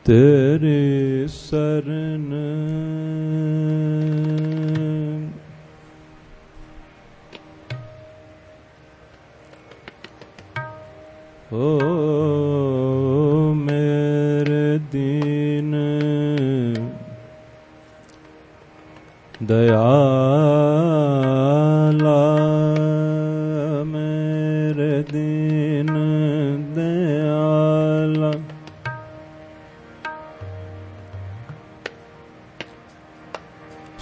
तेरे शरण ओ मेरे दीन दयाला, मेरे दीन दयाला।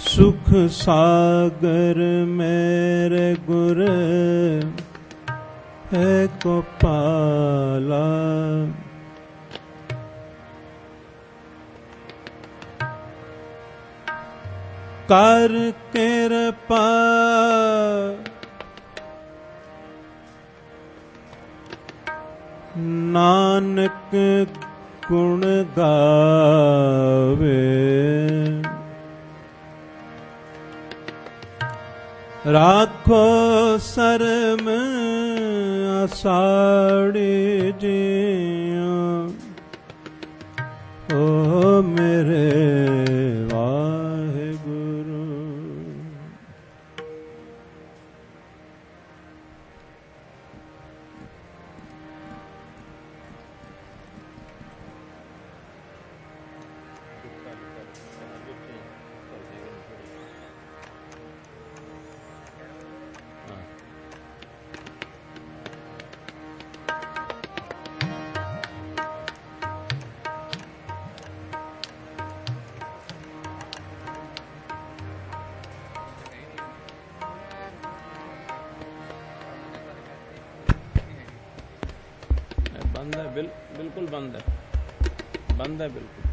सुख सागर मेरे गुर है गोपाला, कर कृपा नानक गुण गावे, राखो शर्म आषाढ़ी जिया, ओ मेरे वाहेगुरु। बंद है, बिल्कुल बंद है, बंद है बिल्कुल।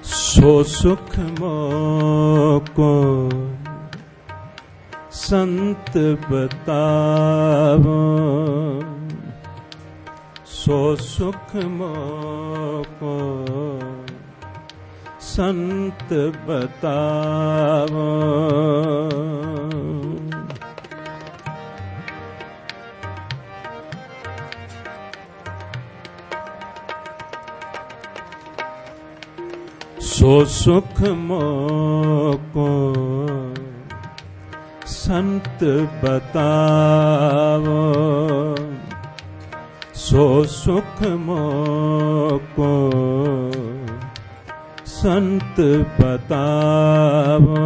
सो सुख मोको संत बतावो, सो सुख मोको संत बतावो, सो सुख मोको संत बतावो, सो सुख मोको संत बतावो।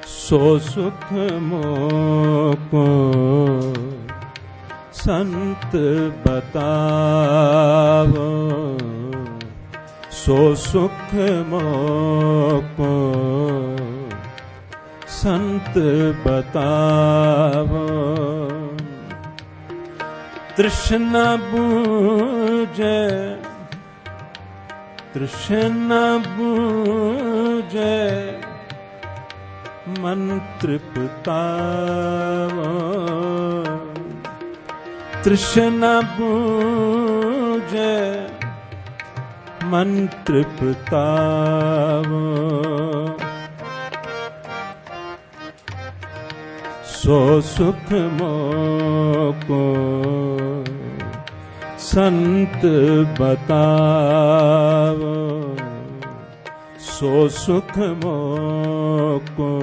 सो सुख मोको संत बतावो, सो सुख मोको संत बतावो। तृष्णा बूझे, तृष्णा बूझे मंत्र पुतावो, तृष्णा बूझे मंत्र पुतावो, सो सुख मोको संत बतावो, सो सुख मोको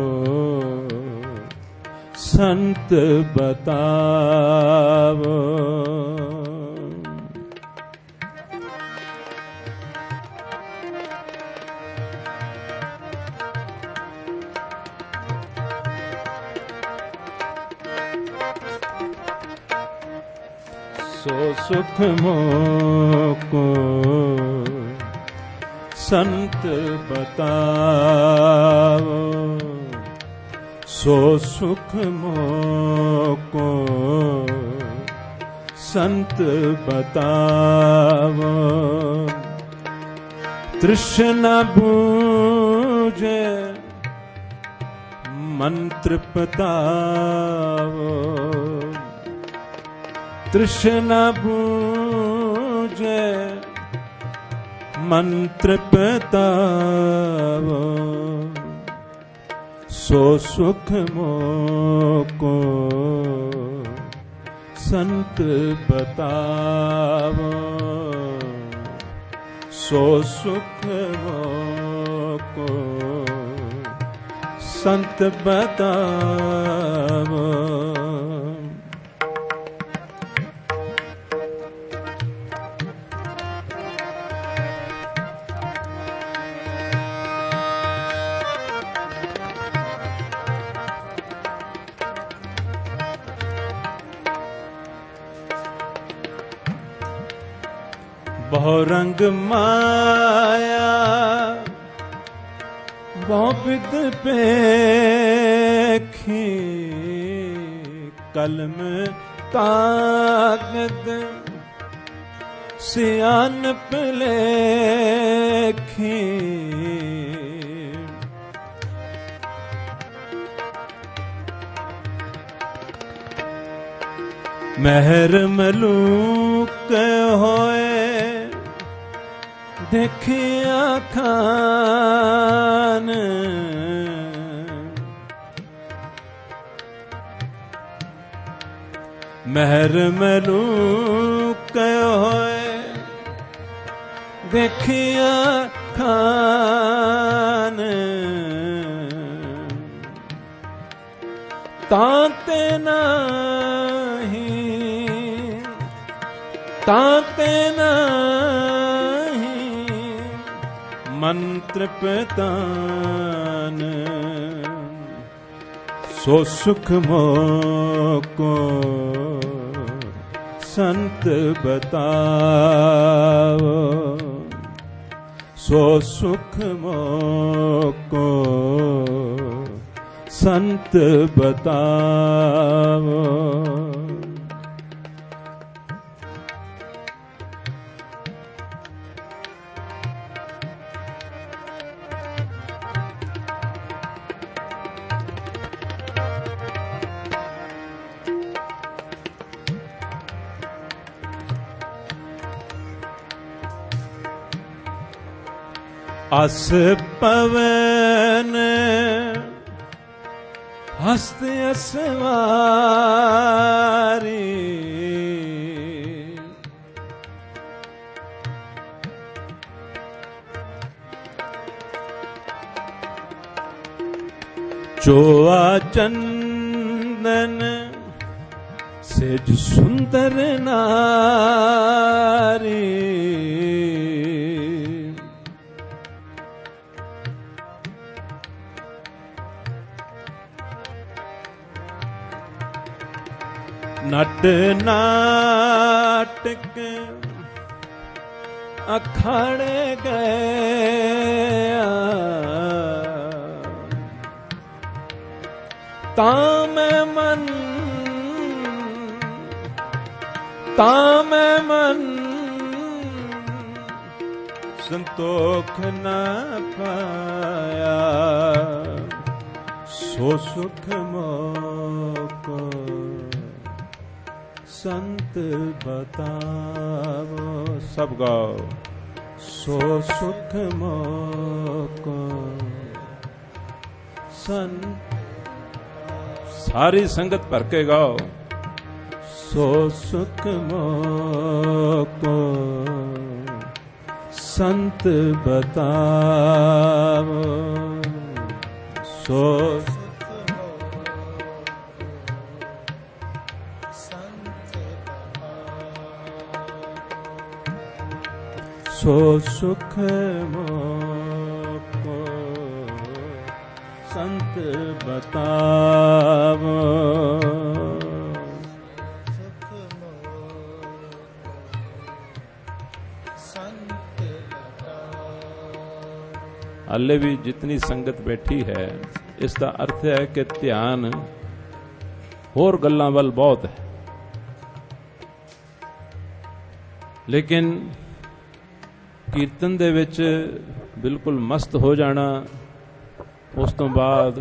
संत बतावो। सो सुख मोको संत बतावो, सो सुख मोको संत बतावो। तृष्णा बूझे बूझे मंत्र पतावो, तृष्णा बूझे मंत्र पतावो, सो सुख मोको संत बतावो, सो सुख मोको संत बतावो। बहु रंग माया बहु विद पेखी, कलम कागद सियानप लेखी, महर मलूक होए देखिया खान, महर मलूक होए देखिया खान, ताते नहीं ताते नहीं मंत्र पतान, सो सुख मोको संत बतावो, सो सुख मोको संत बतावो। अस पवन हस्त असवारी, चोआ चंदन सेज सुंदर नारी, नट नाटक अखाड़े गया, ताम मन संतोख न पाया, सो सुख मोको संत बतावो। सब गाओ। सो सुख मोको सारी संगत भर के गाओ। सो सुख मोको संत बतावो। सो सुख मोको संत बतावो। हाले भी जितनी संगत बैठी है इसका अर्थ है कि ध्यान होर गल्लां वल बहुत है, लेकिन कीर्तन दे विच बिल्कुल मस्त हो जाना ਉਸ ਤੋਂ ਬਾਅਦ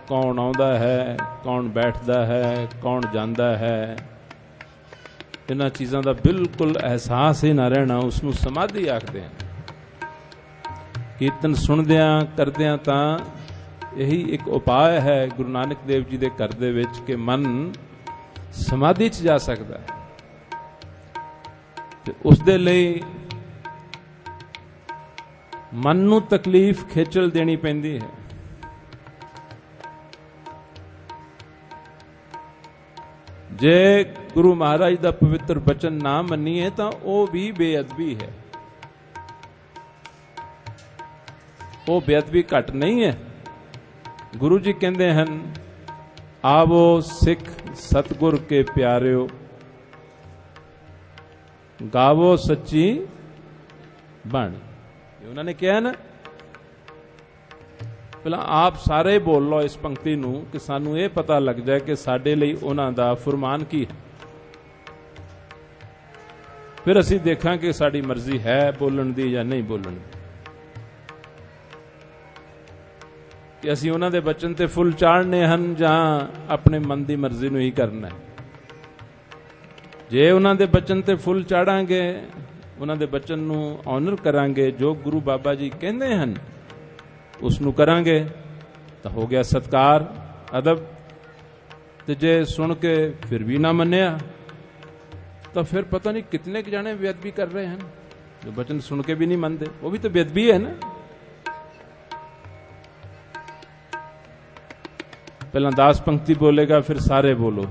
ਕੌਣ ਆਉਂਦਾ ਹੈ, ਕੌਣ ਬੈਠਦਾ ਹੈ, ਕੌਣ ਜਾਂਦਾ ਹੈ, ਇਹਨਾਂ ਚੀਜ਼ਾਂ ਦਾ ਬਿਲਕੁਲ ਅਹਿਸਾਸ ਹੀ ਨਾ ਰਹਿਣਾ, ਉਸ ਨੂੰ ਸਮਾਧੀ ਆਖਦੇ ਹਨ। ਕੀਰਤਨ ਸੁਣਦਿਆਂ ਕਰਦਿਆਂ ਤਾਂ ਇਹੀ ਇੱਕ ਉਪਾਅ ਹੈ ਗੁਰੂ ਨਾਨਕ ਦੇਵ ਜੀ ਦੇ ਘਰ ਦੇ ਵਿੱਚ ਕਿ ਮਨ ਸਮਾਧੀ 'ਚ ਜਾ ਸਕਦਾ ਹੈ। ਤੇ ਉਸ ਦੇ ਲਈ ਮਨ ਨੂੰ ਤਕਲੀਫ ਖੇਚਲ ਦੇਣੀ ਪੈਂਦੀ ਹੈ। ਜੇ ਗੁਰੂ ਮਹਾਰਾਜ ਦਾ ਪਵਿੱਤਰ ਬਚਨ ਨਾ ਮੰਨੀਏ ਤਾਂ ਉਹ ਵੀ ਬੇਅਦਬੀ ਹੈ। ਉਹ ਬੇਅਦਬੀ ਘੱਟ ਨਹੀਂ ਹੈ। ਗੁਰੂ ਜੀ ਕਹਿੰਦੇ ਹਨ, ਆਵੋ ਸਿੱਖ ਸਤਿਗੁਰ ਕੇ ਪਿਆਰਿਓ, ਗਾਵੋ ਸੱਚੀ ਬਾਣੀ। ਉਹਨਾਂ ਨੇ ਕਿਹਾ ਨਾ, ਪਹਿਲਾਂ ਆਪ ਸਾਰੇ ਬੋਲ ਲਓ ਇਸ ਪੰਕਤੀ ਨੂੰ ਕਿ ਸਾਨੂੰ ਇਹ ਪਤਾ ਲੱਗ ਜਾਏ ਕਿ ਸਾਡੇ ਲਈ ਉਹਨਾਂ ਦਾ ਫਰਮਾਨ ਕੀ ਹੈ। ਫਿਰ ਅਸੀਂ ਦੇਖਾਂਗੇ ਸਾਡੀ ਮਰਜ਼ੀ ਹੈ ਬੋਲਣ ਦੀ ਜਾਂ ਨਹੀਂ ਬੋਲਣ ਦੀ, ਕਿ ਅਸੀਂ ਉਹਨਾਂ ਦੇ ਬਚਨ ਤੇ ਫੁੱਲ ਚਾੜਨੇ ਹਨ ਜਾਂ ਆਪਣੇ ਮਨ ਦੀ ਮਰਜ਼ੀ ਨੂੰ ਹੀ ਕਰਨਾ ਹੈ। ਜੇ ਉਹਨਾਂ ਦੇ ਬਚਨ ਤੇ ਫੁੱਲ ਚਾੜਾਂਗੇ, ਉਹਨਾਂ ਦੇ ਬਚਨ ਨੂੰ ਆਨਰ ਕਰਾਂਗੇ, ਜੋ ਗੁਰੂ ਬਾਬਾ ਜੀ ਕਹਿੰਦੇ ਹਨ ਉਸ ਨੂੰ ਕਰਾਂਗੇ ਤਾਂ ਹੋ ਗਿਆ ਸਤਕਾਰ, ਅਦਬ। ਤੇ ਜੇ ਸੁਣ ਕੇ ਫਿਰ ਵੀ ਨਾ ਮੰਨਿਆ ਤਾਂ ਫਿਰ ਪਤਾ ਨਹੀਂ ਕਿਤਨੇ ਜਾਣੇ ਬੇਅਦਬੀ ਕਰ ਰਹੇ ਹਨ। ਜੋ ਬਚਨ ਸੁਣ ਕੇ ਵੀ ਨਹੀਂ ਮੰਨਦੇ, ਉਹ ਵੀ ਤਾਂ ਬੇਅਦਬੀ ਹੈ ਨਾ। ਪਹਿਲਾਂ ਦਾਸ ਪੰਕਤੀ ਬੋਲੇਗਾ, ਫਿਰ ਸਾਰੇ ਬੋਲੋ।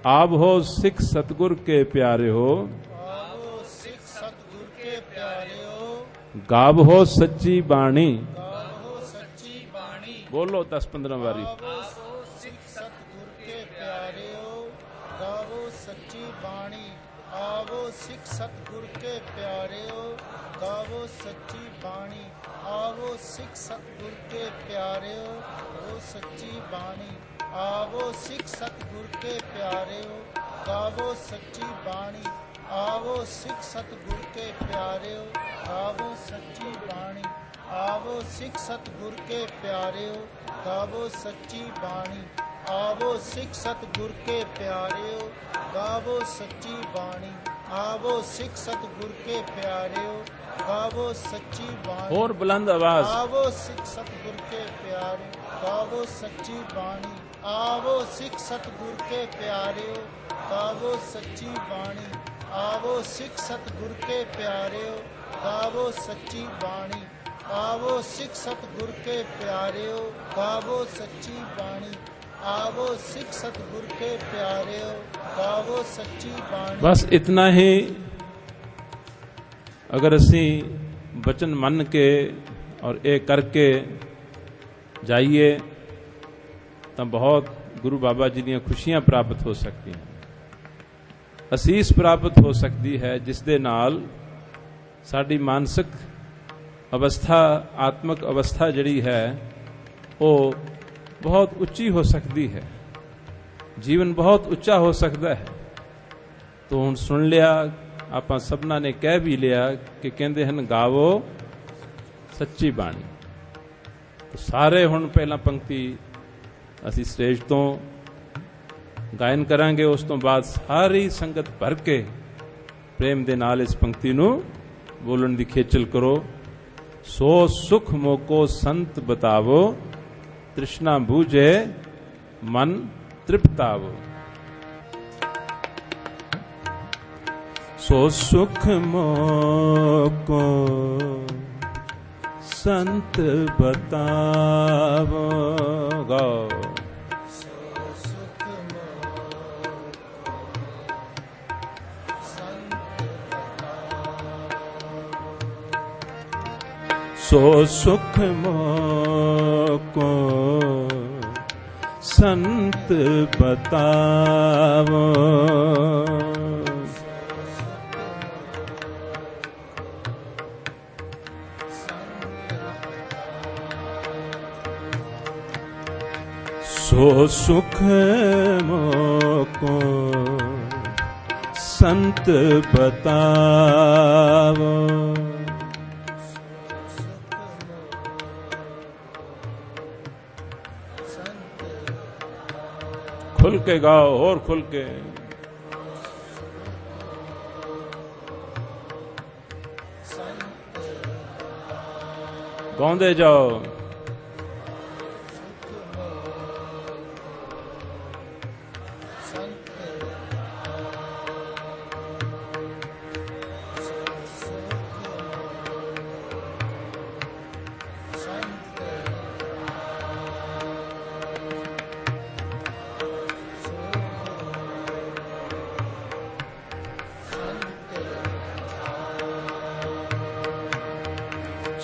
ਆਪ ਹੋ ਸਿੱਖ ਸਤਿਗੁਰ ਕੇ ਪਿਆਰੇ ਹੋ, ਆਵੋ ਸਿੱਖ ਸਤਿਗੁਰ ਕੇ ਪਿਆਰੇ ਹੋ, ਗਾਵ ਹੋ ਸੱਚੀ ਬਾਣੀ। ਗਾਵੋ ਸੱਚੀ ਬਾਣੀ। ਬੋਲੋ 10-15 ਵਾਰੀ। ਆਵੋ ਸਿੱਖ ਸਤਿਗੁਰ ਕੇ ਪਿਆਰੇ ਹੋ, ਗਾਵੋ ਸੱਚੀ ਬਾਣੀ। ਆਵੋ ਸਿੱਖ ਸਤਿਗੁਰ ਕੇ ਪਿਆਰੇ ਹੋ, ਗਾਵੋ ਸੱਚੀ ਬਾਣੀ। ਆਵੋ ਸਿੱਖ ਸਤਿਗੁਰ ਕੇ ਪਿਆਰੇ ਹੋ, ਗਾਵੋ ਸੱਚੀ ਬਾਣੀ। ਆਵੋ ਸਿੱਖ ਸਤਿਗੁਰ ਕੇ ਪਿਆਰੇ ਹੋ, ਗਾਵੋ ਸੱਚੀ ਬਾਣੀ। ਆਵੋ ਸਿੱਖ ਸਤਿਗੁਰ ਕੇ ਪਿਆਰੇ ਹੋ, ਗਾਵੋ ਸੱਚੀ ਬਾਣੀ। ਆਵੋ ਸਿੱਖ ਸਤਿਗੁਰ ਕੇ ਪਿਆਰੇ ਹੋ, ਗਾਵੋ ਸੱਚੀ ਬਾਣੀ। ਆਵੋ ਸਿੱਖ ਸਤਿਗੁਰ ਕੇ ਪਿਆਰੇ ਹੋ, ਗਾਵੋ ਸੱਚੀ ਬਾਣੀ। ਆਵੋ ਸਿੱਖ ਸਤਿਗੁਰ ਕੇ ਪਿਆਰੇ ਹੋ, ਗਾਵੋ ਸੱਚੀ ਬਾਣੀ। ਹੋਰ ਬੁਲੰਦ ਆਵਾਜ਼। ਆਵੋ ਸਿੱਖ ਸਤਿਗੁਰ ਕੇ ਪਿਆਰੇ, ਗਾਵੋ ਸੱਚੀ ਬਾਣੀ। ਆਵੋ ਸਿੱਖ ਸਤਿਗੁਰ ਕੇ ਪਿਆਰੇ ਹੋ, ਗਾਵੋ ਸੱਚੀ ਬਾਣੀ। ਆਵੋ ਸਿੱਖ ਸਤਿਗੁਰ ਕੇ ਪਿਆਰੇ ਹੋ, ਗਾਵੋ ਸੱਚੀ ਬਾਣੀ। ਆਵੋ ਸਿੱਖ ਸਤਿਗੁਰ ਕੇ ਪਿਆਰੇ ਹੋ, ਗਾਵੋ ਸੱਚੀ ਬਾਣੀ। ਆਵੋ ਸਿੱਖ ਸਤਿਗੁਰ ਕੇ ਪਿਆਰੇ ਹੋ, ਗਾਵੋ ਸੱਚੀ ਬਾਣੀ। ਬਸ ਇਤਨਾ ਹੀ ਅਗਰ ਅਸੀਂ ਬਚਨ ਮੰਨ ਕੇ ਔਰ ਇਹ ਕਰਕੇ ਜਾਈਏ ਤਾਂ ਬਹੁਤ ਗੁਰੂ ਬਾਬਾ ਜੀ ਦੀਆਂ ਖੁਸ਼ੀਆਂ ਪ੍ਰਾਪਤ ਹੋ ਸਕਦੀਆਂ, ਅਸੀਸ ਪ੍ਰਾਪਤ ਹੋ ਸਕਦੀ ਹੈ, ਜਿਸ ਦੇ ਨਾਲ ਸਾਡੀ ਮਾਨਸਿਕ ਅਵਸਥਾ, ਆਤਮਿਕ ਅਵਸਥਾ ਜਿਹੜੀ ਹੈ ਉਹ ਬਹੁਤ ਉੱਚੀ ਹੋ ਸਕਦੀ ਹੈ, ਜੀਵਨ ਬਹੁਤ ਉੱਚਾ ਹੋ ਸਕਦਾ ਹੈ। ਤਾਂ ਹੁਣ ਸੁਣ ਲਿਆ, ਆਪਾਂ ਸਭਨਾਂ ਨੇ ਕਹਿ ਵੀ ਲਿਆ ਕਿ ਕਹਿੰਦੇ ਹਨ ਗਾਵੋ ਸੱਚੀ ਬਾਣੀ। ਸਾਰੇ ਹੁਣ ਪਹਿਲਾਂ ਪੰਕਤੀ ਅਸੀਂ ਸਟੇਜ ਤੋਂ ਗਾਇਨ ਕਰਾਂਗੇ, ਉਸ ਤੋਂ ਬਾਅਦ ਸਾਰੀ ਸੰਗਤ ਭਰ ਕੇ ਪ੍ਰੇਮ ਦੇ ਨਾਲ ਇਸ ਪੰਕਤੀ ਨੂੰ ਬੋਲਣ ਦੀ ਖੇਚਲ ਕਰੋ। ਸੋ ਸੁਖ ਮੋਕੋ ਸੰਤ ਬਤਾਵੋ, ਤ੍ਰਿਸ਼ਨਾ ਬੂਝੇ ਮਨ ਤ੍ਰਿਪਤਾਵੋ। ਸੋ ਸੁਖ ਮੋਕੋ ਸੰਤ ਬਤਾਵੋ, ਗਾਓ। ਸੋ ਸੁਖ ਮੋਕੋ ਸੰਤ ਬਤਾਵੋ, ਸੋ ਸੁਖ ਮੋਕੋ ਸੰਤ ਬਤਾਵੋ। खुल के गाओ, और खुल के। गाਉਂਦੇ जाओ।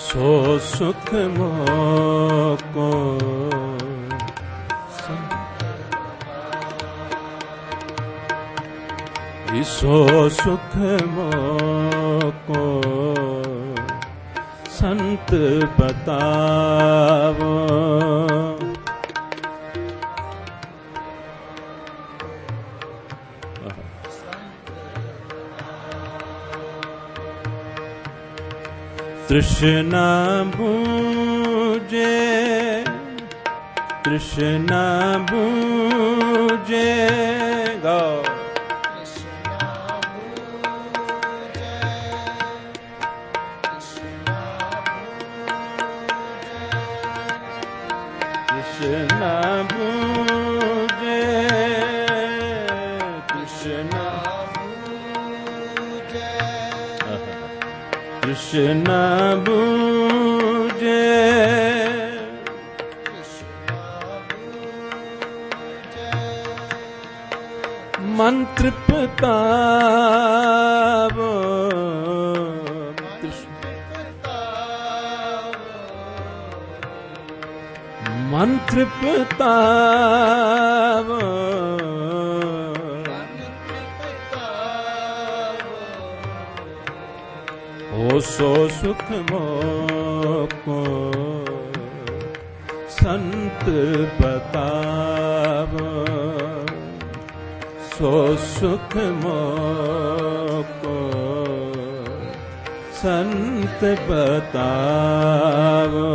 सो सुख मोको सो सुख मोको संत बतावो। तृष्णा बूझे, तृष्णा बूझे, गाओ। तृष्णा बूझे, तृष्णा तृष्णा बूझे, मंत्र पतावो। मंत्र पतावो, हो सो सुख मोको संत बतावो। सो सुख मोको संत बतावो।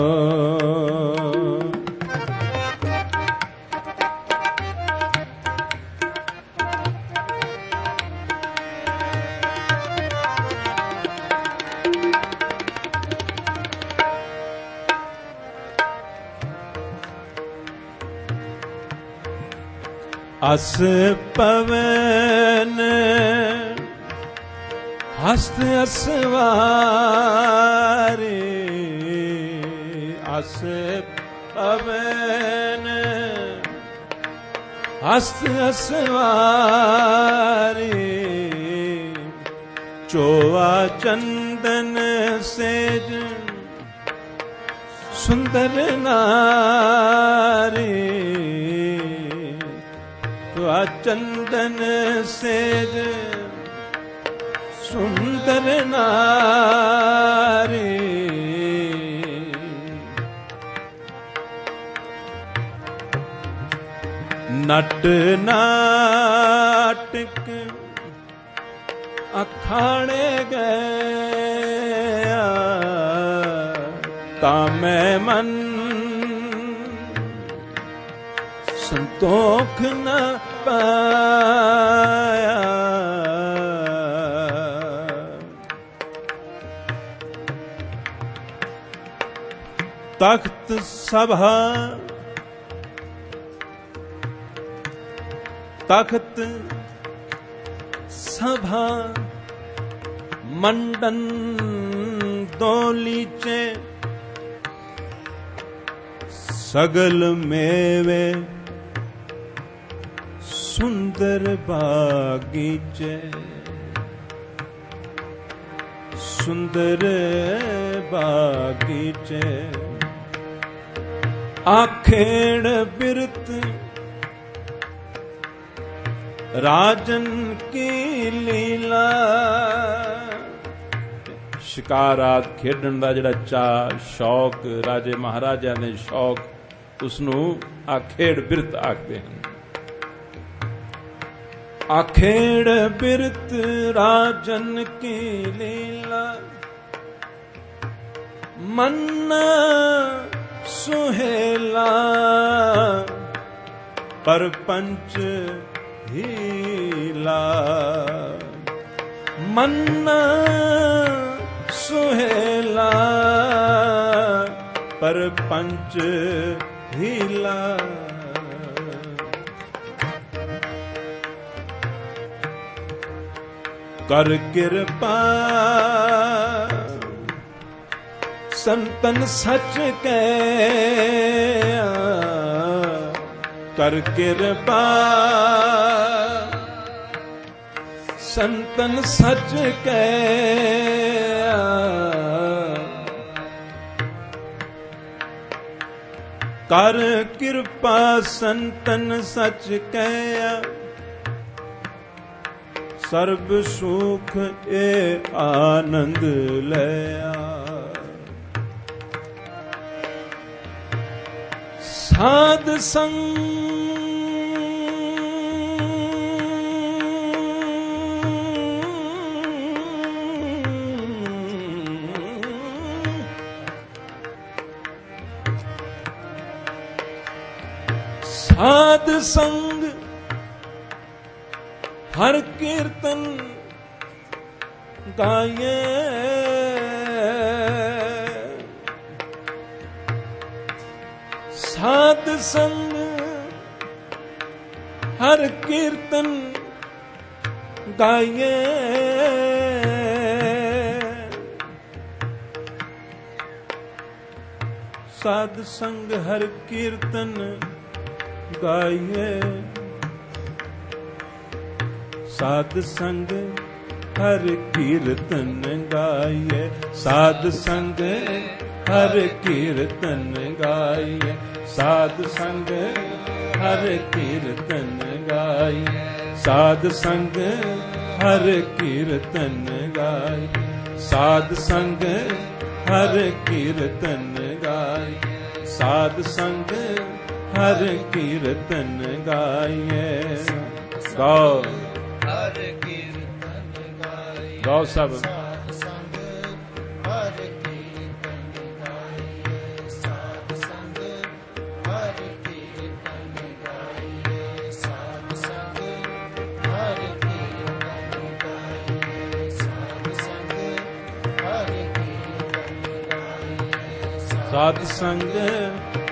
अस पवन हस्त असवारे, अस पवन हस्त असवारे, चोआ चंदन सेज सुंदर नारी। चंदन सेज सुंदर नारी, नट नाटक अखाड़े गया, तामे मन संतोख न पाया। तख्त सभा तख्त सभा मंडन दोलीचे, सगल मेवे सुंदर बागीचे, सुंदर बागीचे। आखेड़ बिरत राजन की लीला, शिकार आदि खेडਣ ਦਾ ਜਿਹੜਾ ਚਾਅ ਸ਼ੌਕ ਰਾਜੇ ਮਹਾਰਾਜਿਆਂ ਦੇ ਸ਼ੌਕ, ਉਸਨੂੰ ਆਖੇੜ ਬਿਰਤ ਆਖਦੇ ਹਨ। आखेड़ बिरत राजन की लीला, मन सुहेला परपंच हीला मन्ना सुहेला परपंच हीला कर कृपा संतन सच कै कर कृपा संतन सच कै कर कृपा संतन सच कया सर्ब सुख ए आनंद लया साध संग साध संग हर कीर्तन गाये साध संग हर कीर्तन गाये साध संग हर कीर्तन गाये साध संग हर कीर्तन गाये साध संग हर कीर्तन गाये साध संग हर कीर्तन गाये साध संग हर कीर्तन गाये साध संग हर कीर्तन गाये साध संग हर कीर्तन गाये गाओ हर कीर्तन गाये गाओ सब साध संग हर कीर्तन गाये साध संग हर कीर्तन गाये साध संग हर कीर्तन गाये साध संग हर कीर्तन गाये साध संग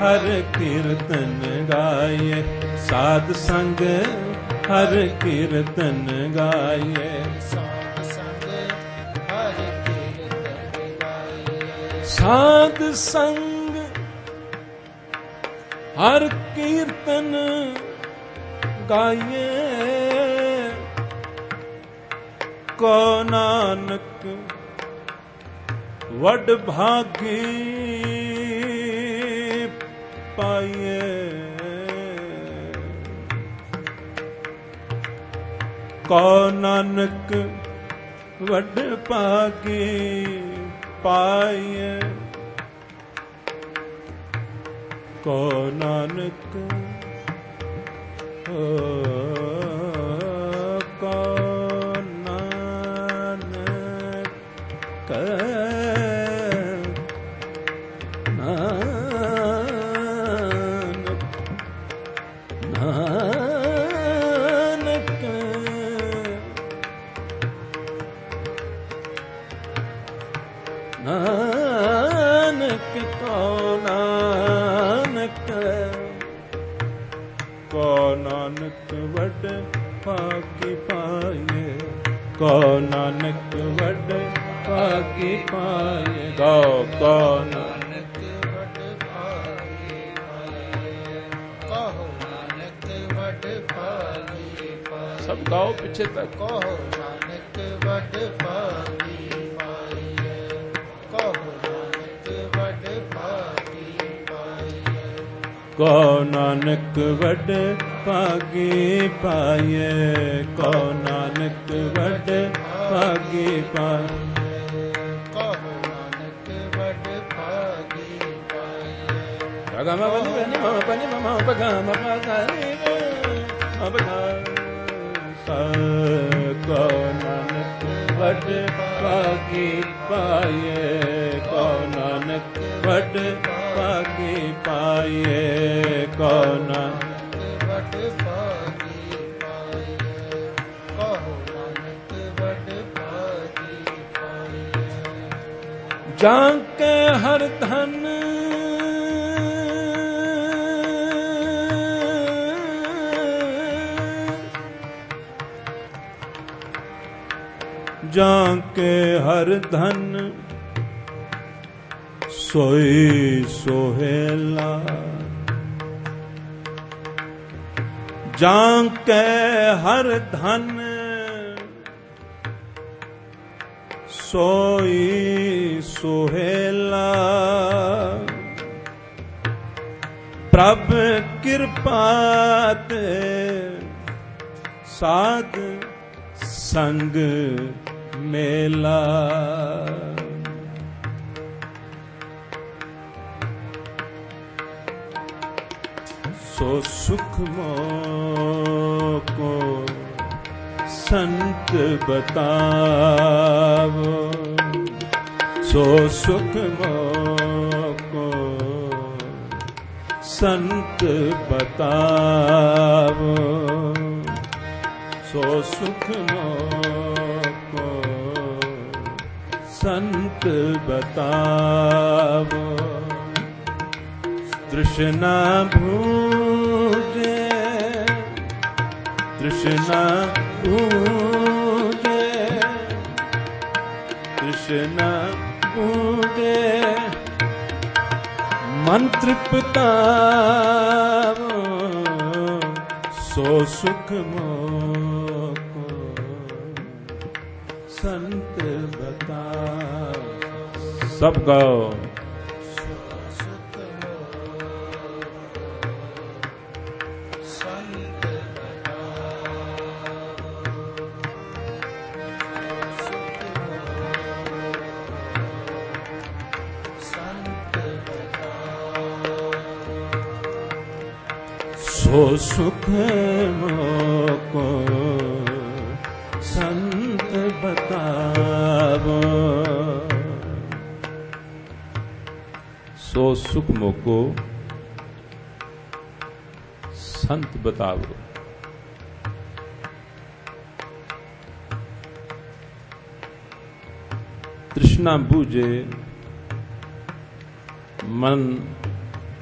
हर कीर्तन गाये साध संग हर कीर्तन गाये साध संग हर कीर्तन गाये साध संग हर कीर्तन गाये को नानक वड भागी पाए को नानक वड भागी पाए को नानक को नानक को नानक वड भागी पाए को नानक वड भागी पाए गाओ को नानक वड भागी पाए कहो नानक वड भागी पाए सब गाओ पीछे तक कहो नानक वड भागी पाए कहो नानक वड भागी पाए को नानक वड भागी पाए को नानक वड भागी पाए कहो नानक वड भागी पाए गा मा पनि मा प गा मा प गा रे मा प गा सा को नानक वड भागी पाए को नानक वड भागी पाए को नानक वड भागी पाइए, कहो नानक वड भागी पाइए। जाके हर धन जाके हर धन सोई सोहेला, जाके हर धन सोई सोहेला, प्रभ कृपा ते साध संग मेला। सो सुख मोको संत बतावो, सो सुख मोको संत बतावो, सो सुख मोको संत बतावो। तृष्णा भूजे, तृष्णा भूजे, तृष्णा भूजे, मन तृप्तावो, सो सुख मोको संत बताओ। सब गाओ। सो सुख मोको संत बतावो, सो सुख मोको संत बतावो। तृष्णा बूझे मन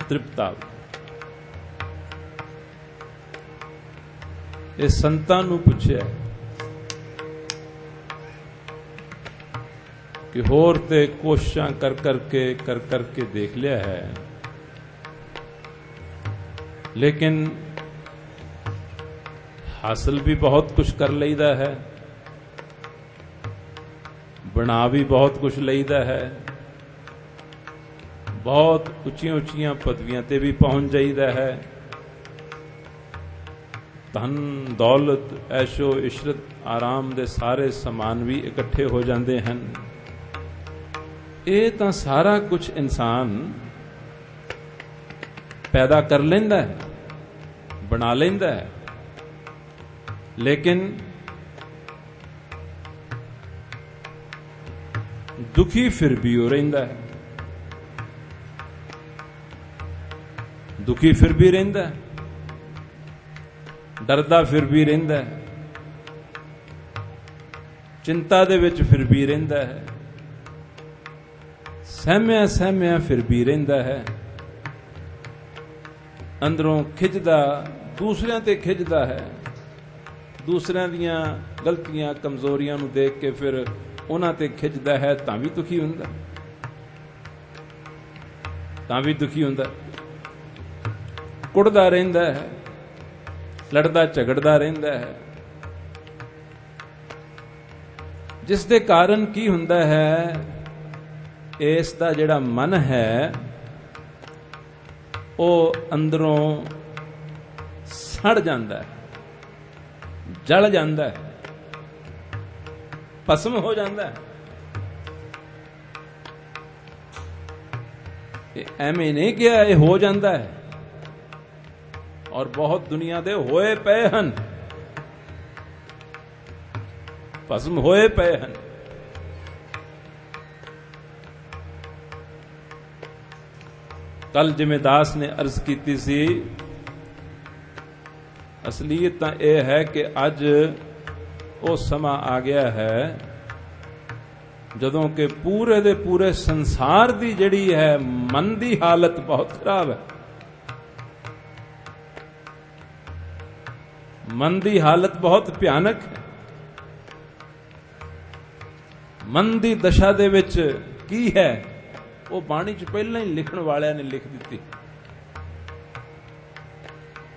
तृप्तावो। ਇਹ ਸੰਤਾਂ ਨੂੰ ਪੁੱਛਿਆ ਕਿ ਹੋਰ ਤੇ ਕੋਸ਼ਿਸ਼ਾਂ ਕਰ ਕਰਕੇ ਦੇਖ ਲਿਆ ਹੈ, ਲੇਕਿਨ ਹਾਸਲ ਵੀ ਬਹੁਤ ਕੁਝ ਕਰ ਲਈਦਾ ਹੈ, ਬਣਾ ਵੀ ਬਹੁਤ ਕੁਝ ਲਈਦਾ ਹੈ, ਬਹੁਤ ਉੱਚੀਆਂ ਪਦਵੀਆਂ ਤੇ ਵੀ ਪਹੁੰਚ ਜਾਈਦਾ ਹੈ, ਧਨ ਦੌਲਤ ਐਸ਼ੋ ਇਸ਼ਰਤ ਆਰਾਮ ਦੇ ਸਾਰੇ ਸਮਾਨ ਵੀ ਇਕੱਠੇ ਹੋ ਜਾਂਦੇ ਹਨ। ਇਹ ਤਾਂ ਸਾਰਾ ਕੁਝ ਇਨਸਾਨ ਪੈਦਾ ਕਰ ਲੈਂਦਾ ਹੈ, ਬਣਾ ਲੈਂਦਾ ਹੈ, ਲੇਕਿਨ ਦੁਖੀ ਫਿਰ ਵੀ ਹੋ ਰਹਿੰਦਾ ਹੈ, ਦੁਖੀ ਫਿਰ ਵੀ ਰਹਿੰਦਾ ਹੈ, ਡਰਦਾ ਫਿਰ ਵੀ ਰਹਿੰਦਾ ਹੈ, ਚਿੰਤਾ ਦੇ ਵਿੱਚ ਫਿਰ ਵੀ ਰਹਿੰਦਾ ਹੈ, ਸਹਿਮਿਆ ਫਿਰ ਵੀ ਰਹਿੰਦਾ ਹੈ, ਅੰਦਰੋਂ ਖਿੱਚਦਾ, ਦੂਸਰਿਆਂ ਤੇ ਖਿੱਚਦਾ ਹੈ, ਦੂਸਰਿਆਂ ਦੀਆਂ ਗਲਤੀਆਂ ਕਮਜ਼ੋਰੀਆਂ ਨੂੰ ਦੇਖ ਕੇ ਫਿਰ ਉਹਨਾਂ ਤੇ ਖਿੱਚਦਾ ਹੈ, ਤਾਂ ਵੀ ਦੁਖੀ ਹੁੰਦਾ, ਤਾਂ ਵੀ ਦੁਖੀ ਹੁੰਦਾ, ਕੁੜਦਾ ਰਹਿੰਦਾ ਹੈ, ਲੜਦਾ ਝਗੜਦਾ ਰਹਿੰਦਾ ਹੈ, ਜਿਸ ਦੇ ਕਾਰਨ ਕੀ ਹੁੰਦਾ ਹੈ, ਇਸ ਦਾ ਜਿਹੜਾ ਮਨ ਹੈ ਉਹ ਅੰਦਰੋਂ ਸੜ ਜਾਂਦਾ ਹੈ, ਜਲ ਜਾਂਦਾ ਹੈ, ਭਸਮ ਹੋ ਜਾਂਦਾ ਹੈ। ਇਹ ਐਵੇਂ ਨਹੀਂ ਕਿਹਾ, ਇਹ ਹੋ ਜਾਂਦਾ ਹੈ, ਔਰ ਬਹੁਤ ਦੁਨੀਆ ਦੇ ਹੋਏ ਪਏ ਹਨ, ਭਸਮ ਹੋਏ ਪਏ ਹਨ। ਕੱਲ ਜਿਵੇਂ ਦਾਸ ਨੇ ਅਰਜ਼ ਕੀਤੀ ਸੀ ਅਸਲੀਅਤ ਤਾਂ ਇਹ ਹੈ ਕਿ ਅੱਜ ਉਹ ਸਮਾਂ ਆ ਗਿਆ ਹੈ ਜਦੋਂ ਕਿ ਪੂਰੇ ਦੇ ਪੂਰੇ ਸੰਸਾਰ ਦੀ ਜਿਹੜੀ ਹੈ ਮਨ ਦੀ ਹਾਲਤ ਬਹੁਤ ਖਰਾਬ ਹੈ। ਮਨ ਦੀ ਹਾਲਤ ਬਹੁਤ ਭਿਆਨਕ ਹੈ। ਮਨ ਦੀ ਦਸ਼ਾ ਦੇ ਵਿੱਚ ਕੀ ਹੈ ਉਹ ਬਾਣੀ 'ਚ ਪਹਿਲਾਂ ਹੀ ਲਿਖਣ ਵਾਲਿਆਂ ਨੇ ਲਿਖ ਦਿੱਤੀ।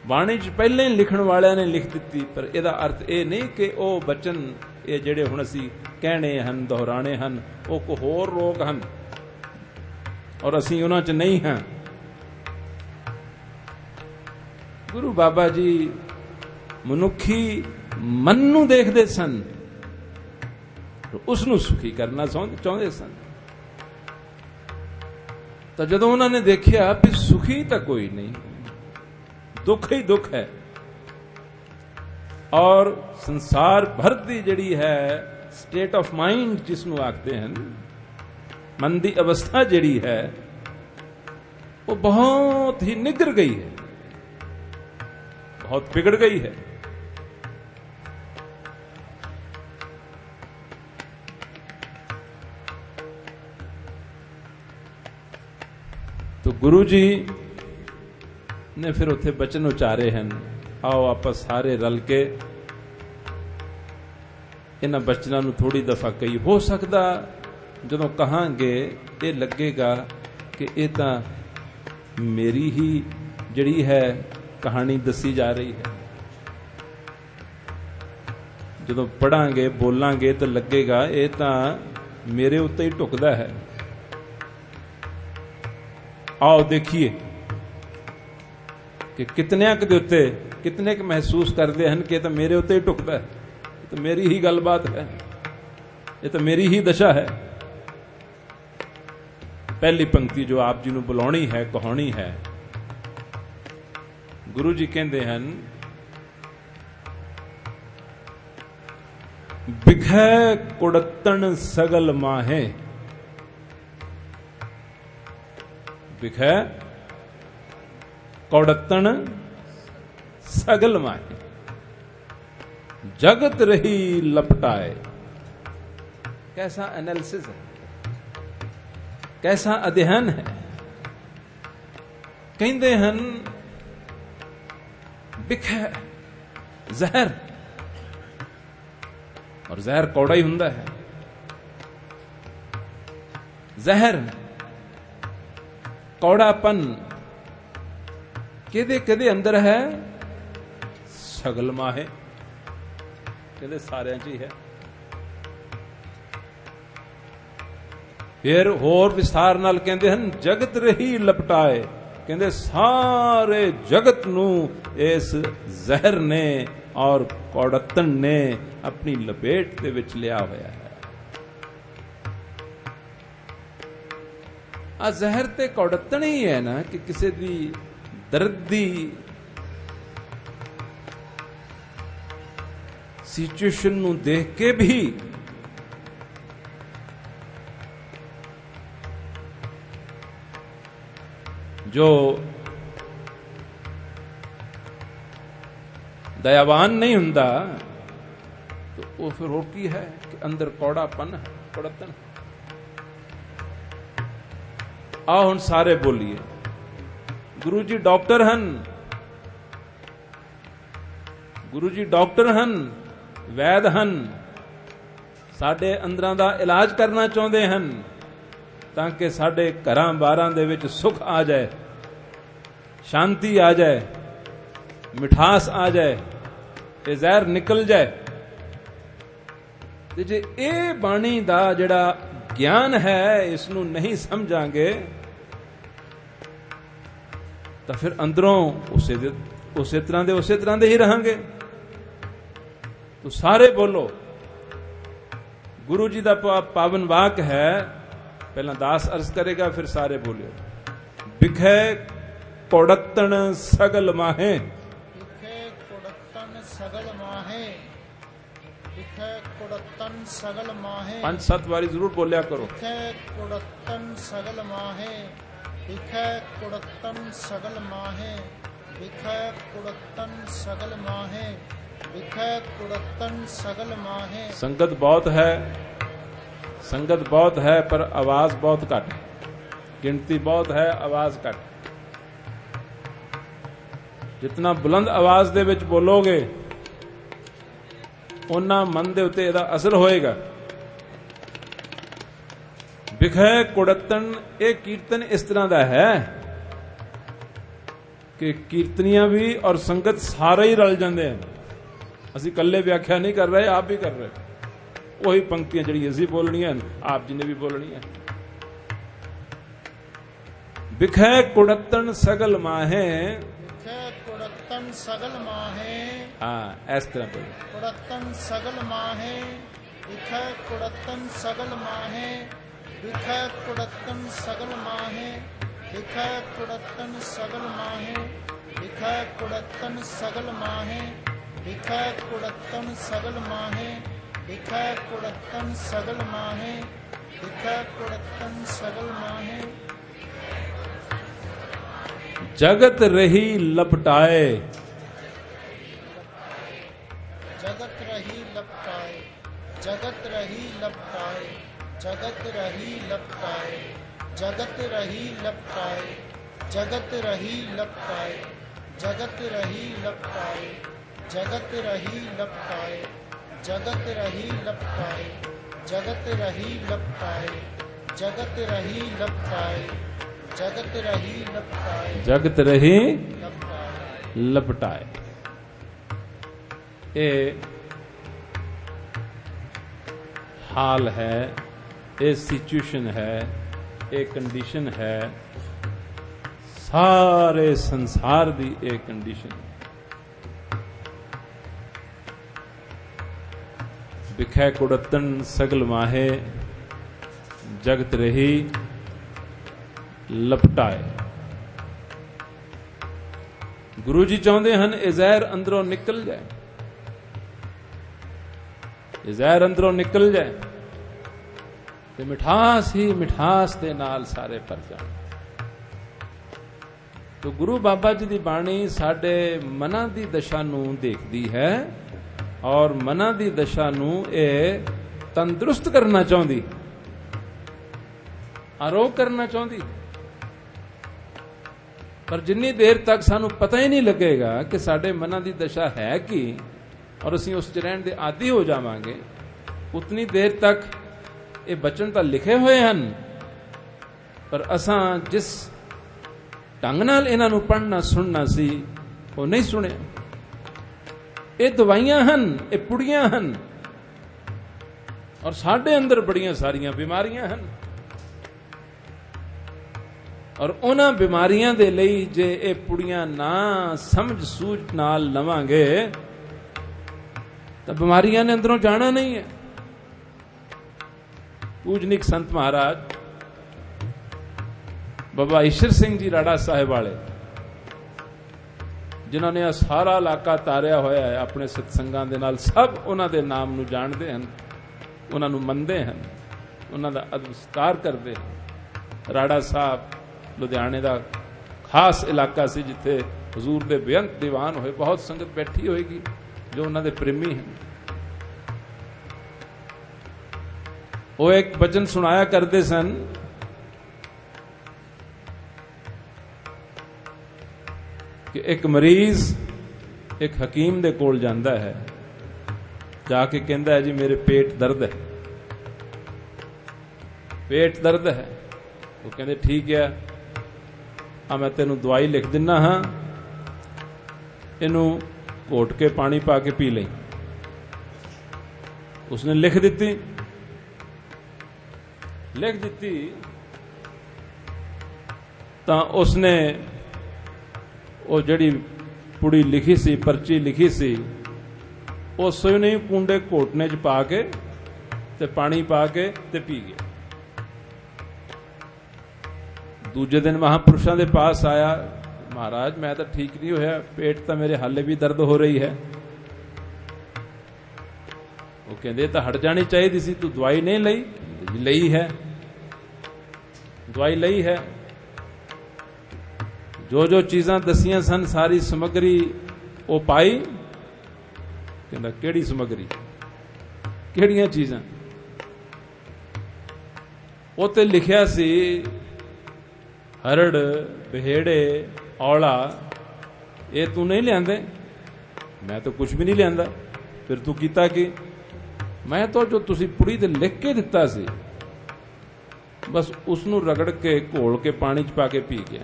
ਬਾਣੀ 'ਚ ਪਹਿਲਾਂ ਹੀ ਲਿਖਣ ਵਾਲਿਆਂ ਨੇ ਲਿਖ ਦਿੱਤੀ, ਪਰ ਇਹਦਾ ਅਰਥ ਇਹ ਨਹੀਂ ਕਿ ਉਹ ਬਚਨ ਇਹ ਜਿਹੜੇ ਹੁਣ ਅਸੀਂ ਕਹਿਣੇ ਹਨ, ਦੁਹਰਾਣੇ ਹਨ, ਉਹ ਕੋ ਹੋਰ ਲੋਕ ਹਨ ਔਰ ਅਸੀਂ ਉਹਨਾਂ 'ਚ ਨਹੀਂ ਹਾਂ। ਗੁਰੂ ਬਾਬਾ ਜੀ ਮਨੁੱਖੀ ਮਨ ਨੂੰ ਦੇਖਦੇ ਸਨ, ਉਸ ਨੂੰ ਸੁਖੀ ਕਰਨਾ ਚਾਹੁੰਦੇ ਸਨ। ਤਾਂ ਜਦੋਂ ਉਹਨਾਂ ਨੇ ਦੇਖਿਆ ਵੀ ਸੁਖੀ ਤਾਂ ਕੋਈ ਨਹੀਂ, ਦੁੱਖ ਹੀ ਦੁੱਖ ਹੈ ਔਰ ਸੰਸਾਰ ਭਰ ਦੀ ਜਿਹੜੀ ਹੈ ਸਟੇਟ ਆਫ ਮਾਈਂਡ ਜਿਸ ਨੂੰ ਆਖਦੇ ਹਨ, ਮਨ ਦੀ ਅਵਸਥਾ ਜਿਹੜੀ ਹੈ ਉਹ ਬਹੁਤ ਹੀ ਨਿਗਰ ਗਈ ਹੈ, ਬਹੁਤ ਵਿਗੜ ਗਈ ਹੈ। तो गुरु जी ने फिर उत्थे बचन उचारे हैं, आओ आपस सारे रल के इन्हां बचनां नूं थोड़ी दफा कई हो सकदा जदों कहांगे ये लगेगा कि ये तां मेरी ही जिहड़ी है कहानी दसी जा रही है। जदों पढ़ांगे बोलांगे तो लगेगा ये तां मेरे उत्ते ही ढुकदा है। आओ देखिए कि कितने के उत्ते कितने के महसूस करते हैं कि तो मेरे उत्ते ही ढुकता है, तो मेरी ही गलबात है, ये तो मेरी ही दशा है। पहली पंक्ति जो आप जी नूं बुलाउणी है, कहानी है, गुरु जी कहते हैं बिखै कुड़तन सगल माहे, बिखै कौड़तन सगल माहे, जगत रही लपटाए। कैसा एनालिसिस है, कैसा अध्ययन है। कहते हैं बिखै जहर, और जहर कौड़ा ही हुंदा है। जहर कौड़ापन किदे किदे अंदर है, सगल माहे, कहते सारे च ही है। फिर होर विस्तार नाल कहते हैं जगत रही लपटाए, कहते सारे जगत नू इस जहर ने और कौड़तन ने अपनी लपेट दे विच लिया होया है। आ जहर ते कौड़तन ही है ना कि किसी दी दर्द दी सिचुएशन नू देख के भी जो दयावान नहीं हुंदा तो वो फिर रोकी है कि अंदर कौड़ापन है, कौड़तन। आओ हुण सारे बोलिए, गुरु जी डॉक्टर हन, गुरु जी डॉक्टर हन, वैद हन, साडे अंदरां दा इलाज करना चाहुंदे हन ताकि साडे घरां बारां दे विच सुख आ जाए, शांति आ जाए, मिठास आ जाए, ये जहर निकल जाए। ते जे ये बाणी दा जिहड़ा ज्ञान है इसनूं नहीं समझांगे तो फिर अंदरों उसे तरह दे ही रहांगे। तो सारे बोलो, गुरु जी दा पावन वाक है, पहला दास अर्ज करेगा फिर सारे बोलियो। बिखै कौड़तन सगल माहे, बिखै कुड़तन सगल माहे, बिखै कुड़तन सगल माहे। 5-7 बारी जरूर बोलिया करो। बिखै कुड़तन सगल माहे, बिखै कुड़तन सगल माहे, बिखै कुड़तन सगल माहे, बिखै कुड़तन सगल माहे। संगत बहुत है, संगत बहुत है पर आवाज बहुत घट है, गिनती बहुत है आवाज घट। जितना बुलंद आवाज दे विच बोलोगे उन्ना मन दे उत्ते इहदा असर होएगा। बिखै कुड़तन, ये कीर्तन इस तरह का है कि कीर्तनियां भी और संगत सारे ही रल जाते हैं। असी कल्ले व्याख्या नहीं कर रहे, आप भी कर रहे, वही पंक्तियां जी असी बोलनियां आप जी ने भी बोलनी है। बिखै कुड़तन सगल माहे, बिखै कुड़तन सगल माहे। हाँ इस तरह बोलो। कुड़तन सगल माहे, बिखै कुड़तन सगल माहे, बिखै कुड़तन सगल माहे, बिखै कुड़तन सगल माहे, बिखै कुड़तन सगल माहे, बिखै कुड़तन सगल माहे, बिखै कुड़तन सगल माहे, बिखै कुड़तन सगल माहे। जगत रही लपटाए, जगत रही लपटाए, जगत रही लपटाए, जगत रही लपटाए, जगत रही लपटाए, जगत रही लपटाए, जगत रही लपटाए, जगत रही लपटाए, जगत रही लपटाए, जगत रही लपटाए, जगत रही लपटाए, जगत रही लपटाए, जगत रही लपटाए। लपटाए। ये हाल है, ये सिचुएशन है, ये कंडीशन है, सारे संसार दी ये कंडीशन। बिखै कुड़तन सगल माहे, जगत रही लपटाए। गुरु जी चाहते हैं ये ਜ਼ਹਿਰ अंदरों निकल जाए, ये ਜ਼ਹਿਰ अंदरों निकल जाए ते मिठास ही मिठास दे नाल सारे भर जाए। तो गुरु बाबा जी की बाणी साडे मनां दी दशा नूं देखदी है और मनां दी दशा नूं ਇਹ तंदुरुस्त करना चाहती, आरोग करना चाहती। पर जिन्नी देर तक सानू पता ही नहीं लगेगा कि साडे मनां दी दशा है कि और असीं उस च रहण दे आदी हो जावांगे, उतनी देर तक ये बचन तो लिखे हुए हैं पर असां जिस ढंग नाल इन्हां नूं पढ़ना सुनना सी वो नहीं सुने। ये दवाइयां हन, ये पुड़ियां हन और साडे अंदर बड़ियां सारियां बीमारियां हन और उन्हां बीमारियां दे लई जे ये पुड़ियां ना समझ सूझ नाल लवांगे तो बीमारियां ने अंदरों जाना नहीं है। पूजनिक संत महाराज बाबा ईश्वर सिंह जी राड़ा साहिब वाले, जिन्होंने यह सारा इलाका तारिया होया है अपने सत्संगां दे नाल, सब उन्हां दे नाम नूं जाणदे हन, उन्हां नूं मनदे हन, उन्हां दा अदब सत्कार करदे हन। राड़ा साहब लुधियाने दा खास इलाका सी जिथे हजूर दे बेअंत दीवान होए, बहुत संगत बैठी होएगी जो उन्हां दे प्रेमी हैं। वो एक वचन सुनाया करते सन कि एक मरीज एक हकीम दे कोल जांदा है, जाके कहता है जी मेरे पेट दर्द है, पेट दर्द है। वो कहते ठीक है, हाँ मैं तेनू दवाई लिख दिना, हाँ इनू घोट के पानी पा के पी ले। उसने लिख दी तो उसने वो जड़ी पुड़ी लिखी सी, पर्ची लिखी सी, उस नहीं कूंडे घोटने च पा के ते पानी पा के ते पी गया। दूजे दिन महापुरुषों के पास आया, महाराज मैं तो ठीक नहीं होया, पेट तो मेरे हाले भी दर्द हो रही है। वो कहते तो हट जानी चाहिए सी, तू दवाई नहीं लई? लई है, दवाई लई है। जो जो चीज़ां दसियां सन सारी समग्री वो पाई। कहंदा किहड़ी समग्री, किहड़ियां चीज़ां? उत्ते लिखिया सी हरड़, बहेड़े, औला, ये तू नहीं लियांदे? मैं तो कुछ भी नहीं लियांदा। फिर तू कीता की? मैं तो जो तुसी पुड़ी ते लिख के दिता सी बस उसनू रगड़ के घोल के पानी च पा के पी गया।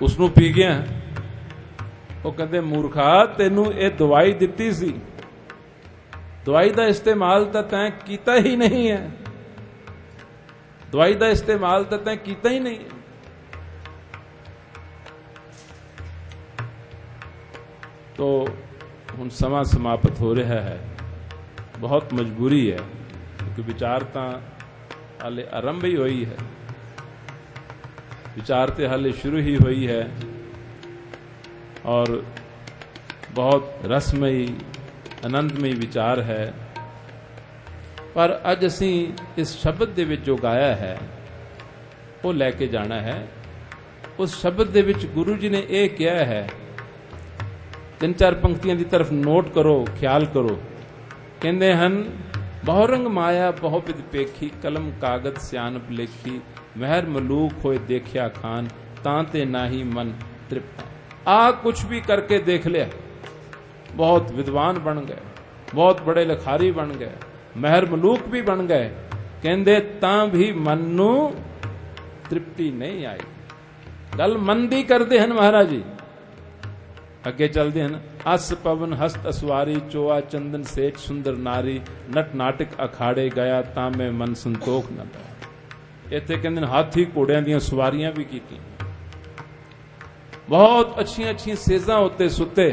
उसनू पी गया। वो कहते मूर्खा तेनू ये दवाई दिती सी, दवाई का इस्तेमाल तो तैं कीता ही नहीं है, दवाई का इस्तेमाल तो तैं कीता ही नहीं है। तो हुण समा समाप्त हो रहा है, बहुत मजबूरी है क्योंकि विचार तो हाले आरंभ ही हुई है, विचार तो हाले शुरू ही हुई है और बहुत रसमयी आनंदमयी विचार है। पर अज असी इस शब्द दे विच जो गाया है वो लैके जाना है। उस शब्द दे विच गुरु जी ने यह किया है, 3-4 पंक्तियां की तरफ नोट करो, ख्याल करो। कहते हन बहुरंग माया बहु विद पेखी, कलम कागज सियानप लेखी, महर मलूक होए देखिया खान, तांते नाही मन तृप्त। आ कुछ भी करके देख लिया, बहुत विद्वान बन गए, बहुत बड़े लिखारी बन गए, महर मलूक भी बन गए, कहते तां भी मन नू तृप्ति नहीं आई। गल मन दी करते हैं महाराज जी। अगे चलते हैं, अस पवन हस्त असवारी, चोआ चंदन सेठ सुंदर नारी, नट नाटक अखाड़े गया तामे मन संतोख न पाया। इत्थे कहंदे हाथी घोड़ियां दी सवारियां भी कीती, बहुत अच्छी अच्छी सेजां उत्ते सुते,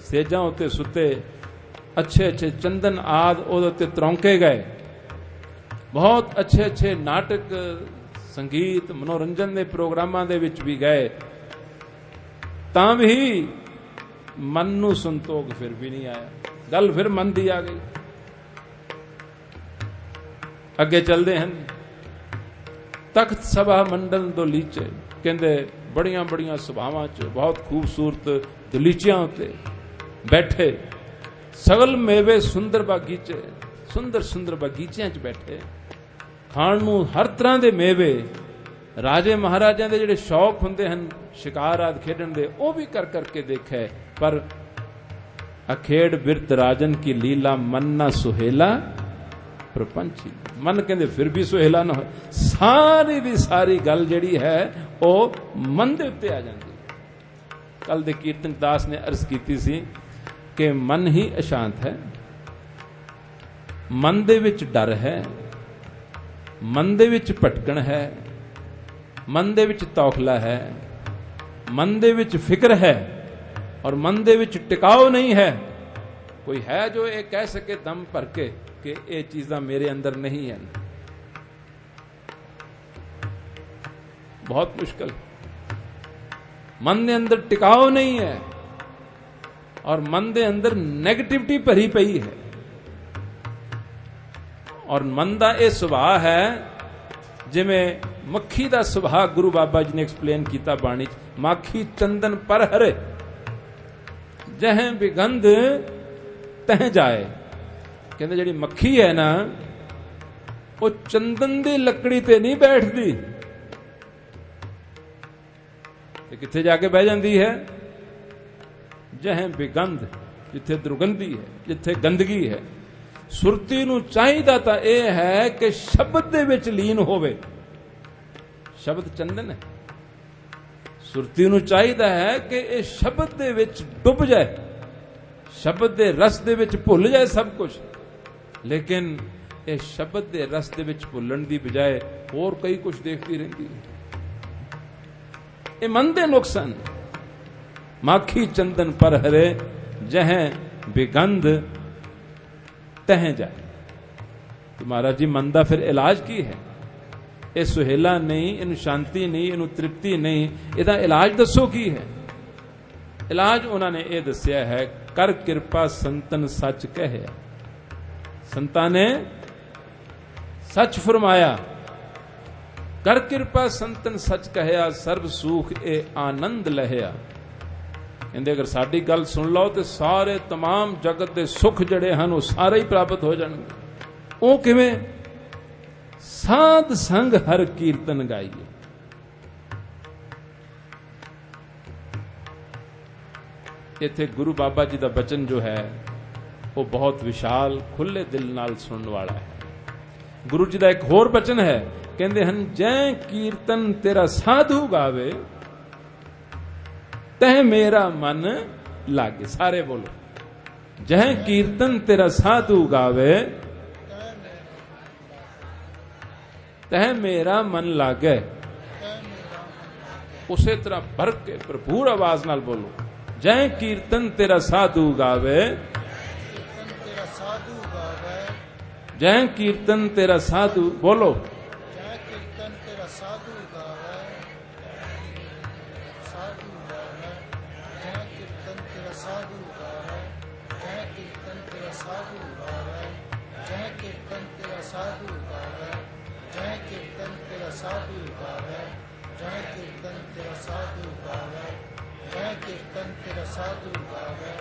सेजां उत्ते सुते, अच्छे अच्छे चंदन आद उहदे तरौंके गए, बहुत अच्छे अच्छे नाटक संगीत मनोरंजन के प्रोग्रामां दे विच भी गए, तां भी मन नू संतोख फिर भी नहीं आया। गल फिर मन दी आ गई। अगे चलते हैं, तख्त सभा मंडल दलीचे, कहते बड़िया बड़िया सभावां च बहुत खूबसूरत दलीचियां उत्ते बैठे, सगल मेवे सुंदर बागीचे, सुंदर सुंदर बागीचियां च बैठे, खाण नू हर तरह के मेवे, राजे महाराजा के जिहड़े शौक हुंदे हन शिकार आदि खेडण दे, वो भी कर करके देखे। पर अखेड़ बिरत राजन की लीला, मन ना सुहेला प्रपंची। मन कहते फिर भी सुहेला ना हो, सारी दी सारी गल जिहड़ी है वो मन दे उत्ते आ जाती। कल दे कीर्तन दास ने अर्ज कीती सी कि मन ही अशांत है, मन दे विच डर है, मन दे विच भटकण है, मन दे विच तौखला है, मन दे विच फिक्र है और मन दे विच टिकाव नहीं है। कोई है जो ये कह सके दम भर के कि ये चीज़ां मेरे अंदर नहीं है? बहुत मुश्किल। मन दे अंदर टिकाव नहीं है और मन दे अंदर नेगेटिविटी भरी पई है और मन दा ये सुभाव है जिवें मक्खी दा सुभाव गुरु बाबा जी ने एक्सप्लेन किया बाणी, माखी चंदन पर हरे, जह बिगंध तह जाए। कहते जिहड़ी मक्खी है ना वो चंदन दी लकड़ी ते नहीं बैठती, ते किथे जाके बह जाती है? जह बिगंध, जिथे दुर्गंधी है, जिथे गंदगी है। सुरती नूं चाहिदा तां यह है कि शब्द दे विच लीन होवे। शब्द चंदन है, सुरती नूं चाहिदा है कि ये शब्द दे विच डुब जाए, शब्द दे रस दे विच भुल जाए सब कुछ। लेकिन ये शब्द दे रस दे विच भुलण दी बजाय होर कई कुछ देखती रहती है। ये मन दे नुकसान। माखी चंदन पर हरे, जह बिगंध तह जाए। तो महाराज जी मन दा फिर इलाज की है? ये सुहेला नहीं, इन शांति नहीं, इन तृप्ति नहीं, इहदा इलाज दसो की है? इलाज उन्होंने ये दसिया है, कर कृपा संतन सच कहे। संतां ने सच फरमाया, कर कृपा संतन सच कहया सर्व सुख ए आनंद लहिया। कहते अगर साडी गल सुन लो तो सारे तमाम जगत के सुख जड़े हैं वो सारे ही प्राप्त हो जाएंगे। वो किवें? साध संग हर कीर्तन गाइए। इत्थे गुरु बाबा जी का बचन जो है वो बहुत विशाल खुले दिल नाल सुनने वाला है। गुरु जी का एक होर बचन है, कहते हैं जै कीर्तन तेरा साधु गावे तह मेरा मन लागे। सारे बोलो, जह कीर्तन तेरा साधु गावे तह मेरा मन लागे। उसे तरह भर के भरपूर आवाज नाल बोलो, जय कीर्तन तेरा साधु गावे, जय कीर्तन तेरा साधु बोलो, जय कीर्तन तेरा साधु गावे, साधु गावे, जय कीर्तन तेरा साधु गावे, जय कीर्तन तेरा साधु गावे, जय कीर्तन तेरा साधु गावे, जय कीर्तन तेरा साधु गावे, जय कीर्तन तेरा साधु गावे, जय कीर्तन तेरा साधु गावे,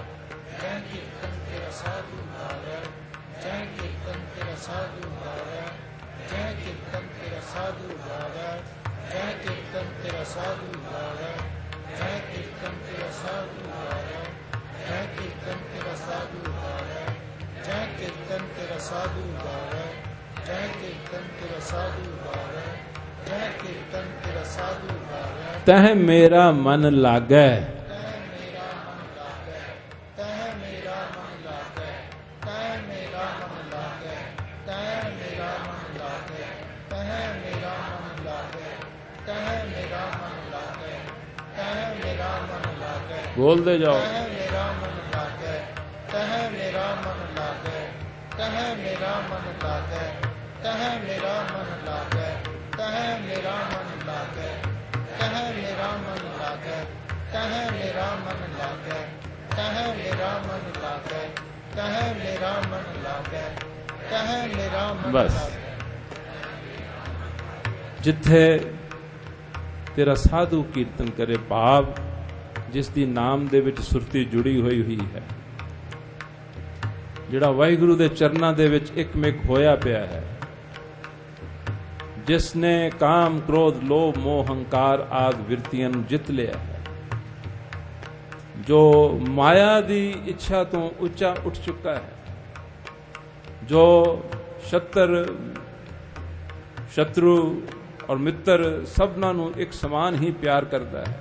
जय कीर्तन तेरा साधु गावे, जय कीर्तन तेरा साधु गावे, जय कीर्तन तेरा साधु गावे, जय कीर्तन तेरा साधु गावे, जय कीर्तन तेरा साधु गावे, जय कीर्तन तेरा साधु गावे, जय कीर्तन तेरा साधु गावे, जय कीर्तन तेरा साधु गावे, जय कीर्तन तेरा साधु गावे, तह मेरा मन लागे। बोल दे जाओ, मेरा मन लागे, तह मेरा मन लागे, तह मेरा मन लागे, तह मेरा मन लागे, तह मेरा मन लागे, तह मेरा मन लागे, तह मेरा मन लागे, तह मेरा मन लागे, तह मेरा मन लागे, तह मेरा मन बस जिथे तेरा साधु कीर्तन करे भाव जिस दी नाम दे विच सुरती जुड़ी हुई है, जिहड़ा वाहिगुरु दे चरनां दे विच एकमिक होया पिया है, जिसने काम क्रोध लोभ मोह हंकार आदि विरतियां नूं जित लिया है, जो माया दी इच्छा तो उच्चा उठ चुका है, जो शत्रु और मित्र सबना नूं एक समान ही प्यार करता है,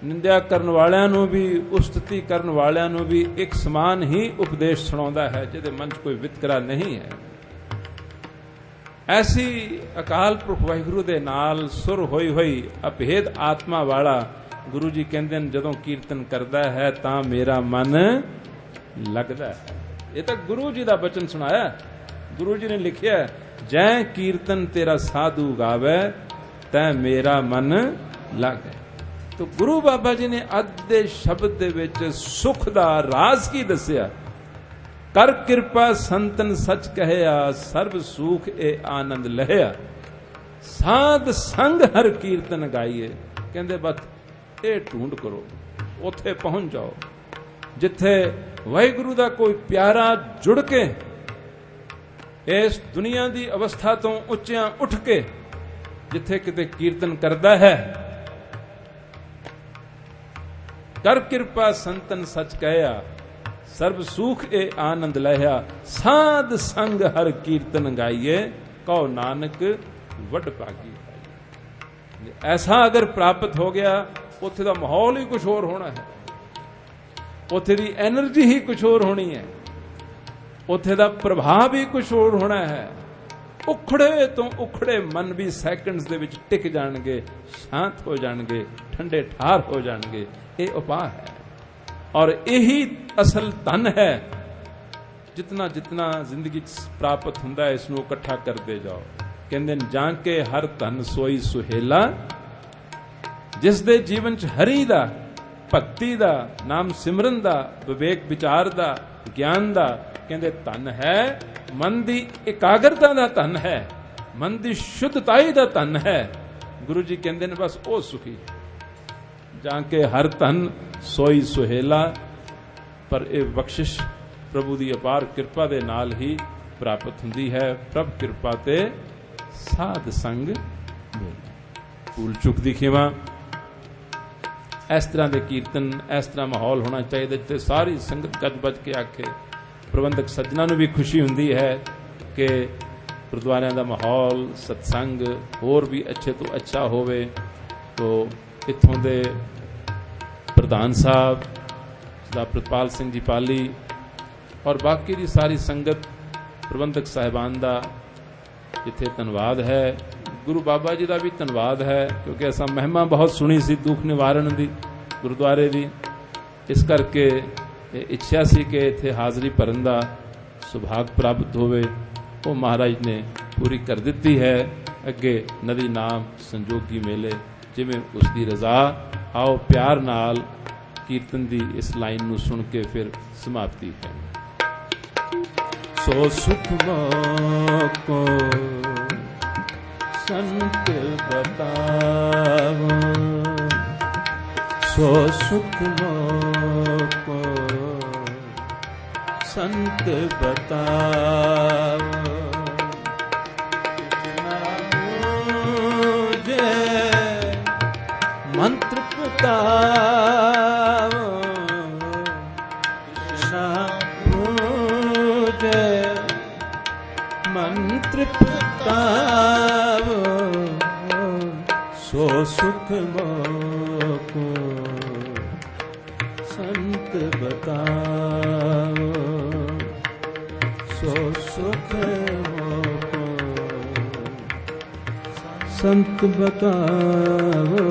निंदा करन वालियां नूं भी उस्तति करन वालियां नूं भी एक समान ही उपदेश सुणाउंदा है, जिहदे मन च कोई वितकरा नहीं है। ऐसी अकाल पुरख वाहिगुरु दे नाल सुर होई होई अभेद आत्मा वाला गुरु जी कहंदे ने जदों कीर्तन करदा है तां मेरा मन लगदा है। ये तो गुरु जी दा बचन सुनाया, गुरु जी ने लिखिया जै कीर्तन तेरा साधु गावे तै मेरा मन लागे। तो गुरु बाबा जी ने अद्दे शब्द दे विच सुख दा राज की दसिया, कर कृपा संतन सच कहया सर्व सुख ए आनंद लहिया, साध संग हर कीर्तन गाइए। कहंदे बस ये ढूंढ करो, उथे पहुंच जाओ जिथे वाहिगुरु दा कोई प्यारा जुड़ के इस दुनिया दी अवस्था तो उच्चियां उठ के जिथे किते कीर्तन करदा है, कर कृपा संतन सच कहया सर्व सुख ए आनंद लहिया, साध संग हर कीर्तन गाइए कहो नानक वड भागी पाइए। ऐसा अगर प्राप्त हो गया उथे दा माहौल ही कुछ और होना है, उथे दी एनर्जी ही कुछ और होनी है, उथे दा प्रभाव ही कुछ और होना है। उखड़े तो उखड़े मन भी सैकंड्स दे विच टिक जाणगे, शांत हो जाणगे, ठंडे ठार हो जाणगे। ये उपाय है और यही असल धन है। जितना जितना जिंदगी प्राप्त हुंदा है इसनूं इकट्ठा करते जाओ। कहंदे ने जाके हर धन सोई सुहेला, जिस दे जीवन च हरि दा भक्ति दा नाम सिमरन दा विवेक विचार दा ज्ञान दा कहंदे धन है। मन दी एकाग्रता दा धन है। मन दी शुद्धताई दा धन है। गुरु जी कहते ने बस ओ सुखी जाके हर धन सोई सुहेला। पर यह बख्शिश प्रभु की अपार कृपा दे नाल ही प्राप्त हुंदी है। प्रभ कृपा ते साध संग मेला। भूल चुक दी खिमा। इस तरह के कीर्तन, इस तरह माहौल होना चाहिए जिथे सारी संगत गज बज के आखे। प्रबंधक सज्जना नूं भी खुशी हुंदी है कि गुरुद्वारियां दा माहौल सत्संग होर भी अच्छे तो अच्छा होवे। तो इत्थों दे प्रधान साहब सरदार प्रतपाल सिंह जी पाली और बाकी दी सारी संगत प्रबंधक साहिबान दा जिथे धन्यवाद है। गुरु बाबा जी का भी धन्यवाद है क्योंकि असां महिमा बहुत सुनी सी दुख निवारण दी गुरुद्वारे दी। इस करके इच्छा सी कि इत्थे हाज़री भरन दा सुभाग प्राप्त होवे। वो महाराज ने पूरी कर दी है। अगे नदी नाम संजोगी मेले जिवें उसकी रजा। आओ प्यार नाल कीर्तन दी इस लाइन नूं सुन के फिर समाप्ति है। सो सुख को संत बताओ, सो सुख को संत बताओ। मुझे मंत्र बताओ, मुझे मंत्र बताओ। सो सुख को संत बताओ, सो सुख को संत बताओ।